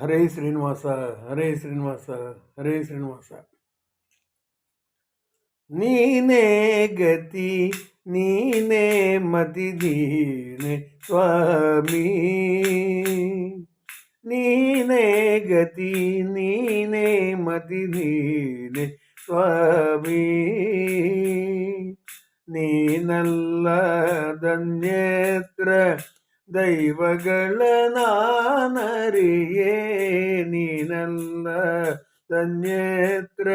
ಹರೇ ಶ್ರೀನಿವಾಸ, ಹರೇ ಶ್ರೀನಿವಾಸ, ಹರೇ ಶ್ರೀನಿವಾಸ. ನೀನೇ ಗತಿ, ನೀನೇ ಮತಿ, ನೀನೆ ಸ್ವಾಮಿ. ನೀನೇ ಗತಿ, ನೀನೇ ಮತಿ, ನೀನೆ ಸ್ವಾಮಿ. ನೀನಲ್ಲದನ್ಯತ್ರ ದೈವಗಳ ನಾನರಿಯೇ. ನೀನಲ್ಲದನ್ಯತ್ರ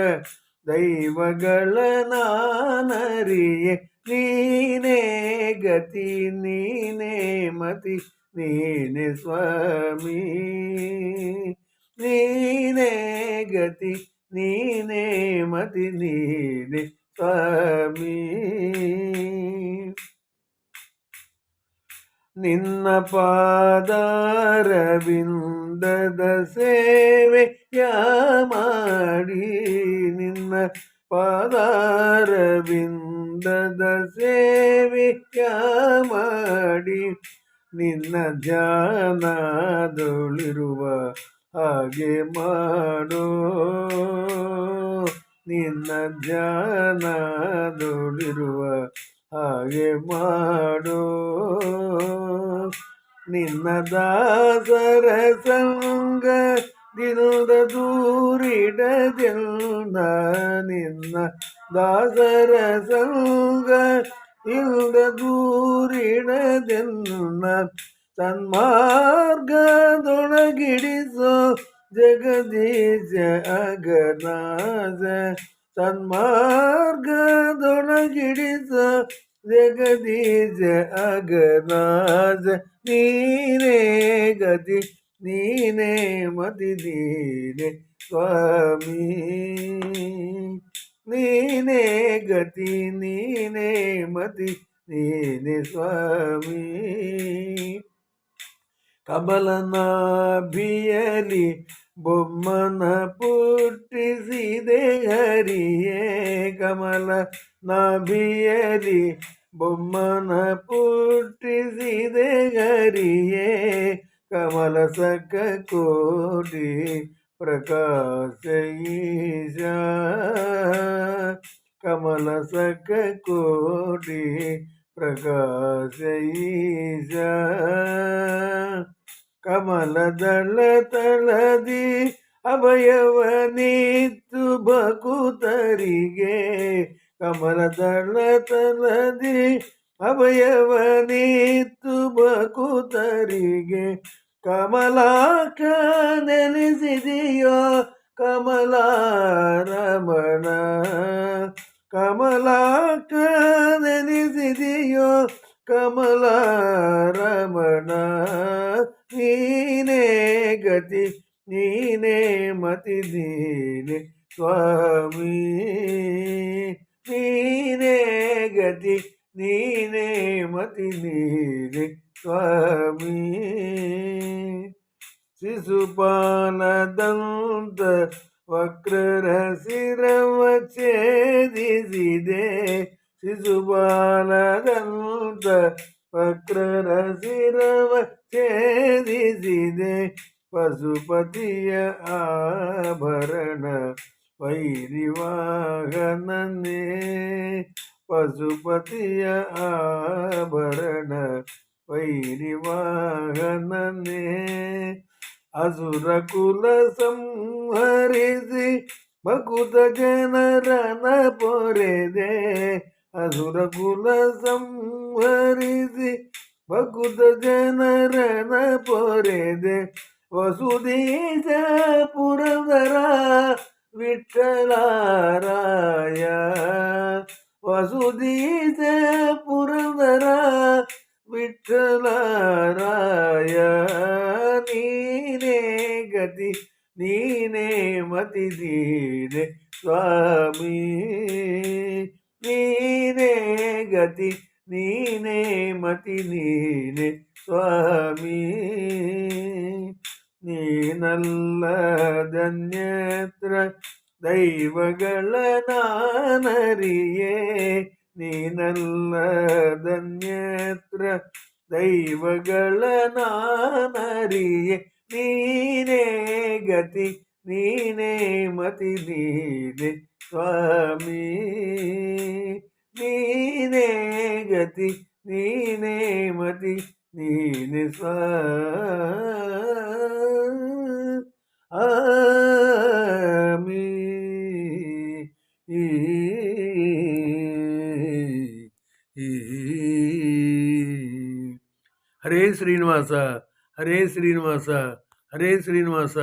ದೈವಗಳ ನಾನರಿಯೇ. ನೀನೇ ಗತಿ, ನೀನೇ ಮತಿ, ನೀನೆ ಸ್ವಾಮಿ. ನೀನೇ ಗತಿ, ನೀನೇ ಮತಿ, ನೀನೆ ಸ್ವಾಮಿ. ನಿನ್ನ ಪಾದಾರವಿಂದದ ಸೇವೆಯ ಮಾಡಿ, ನಿನ್ನ ಪಾದಾರವಿಂದದ ಸೇವೆಯ ಮಾಡಿ, ನಿನ್ನ ಧ್ಯಾನದೊಳಿರುವ ಹಾಗೆ ಮಾಡೋ. ನಿನ್ನ ಧ್ಯಾನದೊಳಿರುವ ಹಾಗೆ ಮಾಡೋ. ನಿನ್ನ ದಾಸರ ಸಂಗ ದಿನದ ದೂರಿಡದಿಲ್ಲ. ನಿನ್ನ ದಾಸರ ಸಂಗ ಇಲ್ದ ದೂರಿಡದಿಲ್ಲ. ಸನ್ಮಾರ್ಗದೊಳಗಿಡಿಸೋ ಜಗದೀಶ ಅಗನಾಥ. ಸನ್ಮಾರ್ಗದೊಳಗಿಡಿಸೋ ಜಗದೀಶ ಅಗನಾಥ. ನೀನೇ ಗತಿ, ನೀನೇ ಮತಿ, ನೀನೆ ಸ್ವಾಮಿ. ನೀನೇ ಗತಿ, ನೀನೇ ಮತಿ, ನೀನೆ ಸ್ವಾಮಿ. ಕಮಲನಾಭಿಯಲಿ ಬೊಮ್ಮನ ಪುಟ್ಟಿಸಿದೆ ಹರಿಯೇ. ಕಮಲ ನಾಭಿಯಲಿ ಬೊಮ್ಮನ ಪುಟ್ಟಿಸಿದೆ ಹರಿಯೇ. ಕಮಲ ಸಕ ಕೋಟಿ ಪ್ರಕಾಶ ಈಶ. ಕಮಲ ಸಕ ಕೋಟಿ ಪ್ರಕಾಶ ಈಶ. ಕಮಲದಳ ತಳದಿ ಅಭಯವನಿತ್ತು ಭಕುತರಿಗೆ. ಕಮಲದಳ ತಳದಿ ಅಭಯವನಿತ್ತು ಭಕುತರಿಗೆ. ಕಮಲಾಕ್ಷ ನೆಲೆಸಿದೆಯೋ ಕಮಲಾರಮಣ. ಕಮಲಾಕ್ಷ ನೆಲೆಸಿದೆಯೋ ಕಮಲಾರಮಣ. ನೀನೇ ಗತಿ, ನೀನೇ ಮತಿ, ನೀನೆ ಸ್ವಾಮಿ. ನೀನೇ ಗತಿ, ನೀನೇ ಮತಿ, ನೀನೆ ಸ್ವಾಮಿ. ಶಿಶುಪಾಲದಂತ ವಕ್ರರ ಶಿರವ ಛೇದಿಸಿದೆ. ಶಿಶುಪಾಲದಂತ ವಕ್ರರ ಶಿರವ ಛೇದಿಸಿದೆ. ಪಶುಪತಿಯ ಆಭರಣ ವೈರಿವಾಹನನೇ. ಪಶುಪತಿಯ ಆಭರಣ ವೈರಿವಾಹನನೇ. ಅಸುರ ಕುಲ ಸಂಹರಿಸಿ ಭಕುತ ಜನರನ ಪೊರೆದೆ. ಅಸುರ ಕುಲ ಸಂಹರಿಸಿ ಭಕುತ ಜನರನ ಪೊರೆದೆ. ವಸುದೀಶ ಪುರಂದರ ವಿಠ್ಠಲಾರಾಯ. ವಸುದೀಶ ಪುರಂದರ ವಿಠ್ಠಲಾರಾಯ. ನೀನೇ ಗತಿ, ನೀನೇ ಮತಿ, ನೀನೆ ಸ್ವಾಮಿ. ನೀನೇ ಗತಿ, ನೀನೇ ಮತಿ, ನೀನೆ ಸ್ವಾಮಿ. ನೀನಲ್ಲದನ್ಯತ್ರ ದೈವಗಳ ನಾನರಿಯೇ. ನೀನಲ್ಲದನ್ಯತ್ರ ದೈವಗಳ ನಾನರಿಯೇ. ನೀನೇ ಗತಿ ನೀನೇ ಮತಿ ನೀನೆ ಸ್ವಾಮಿ ನೀನೇ ಗತಿ ನೀನೇ ಮತಿ ನೀನೆ ಸ್ವಾಮಿ ಈ ಹರೇ ಶ್ರೀನಿವಾಸ ಹರೇ ಶ್ರೀನಿವಾಸ ಹರೇ ಶ್ರೀನಿವಾಸ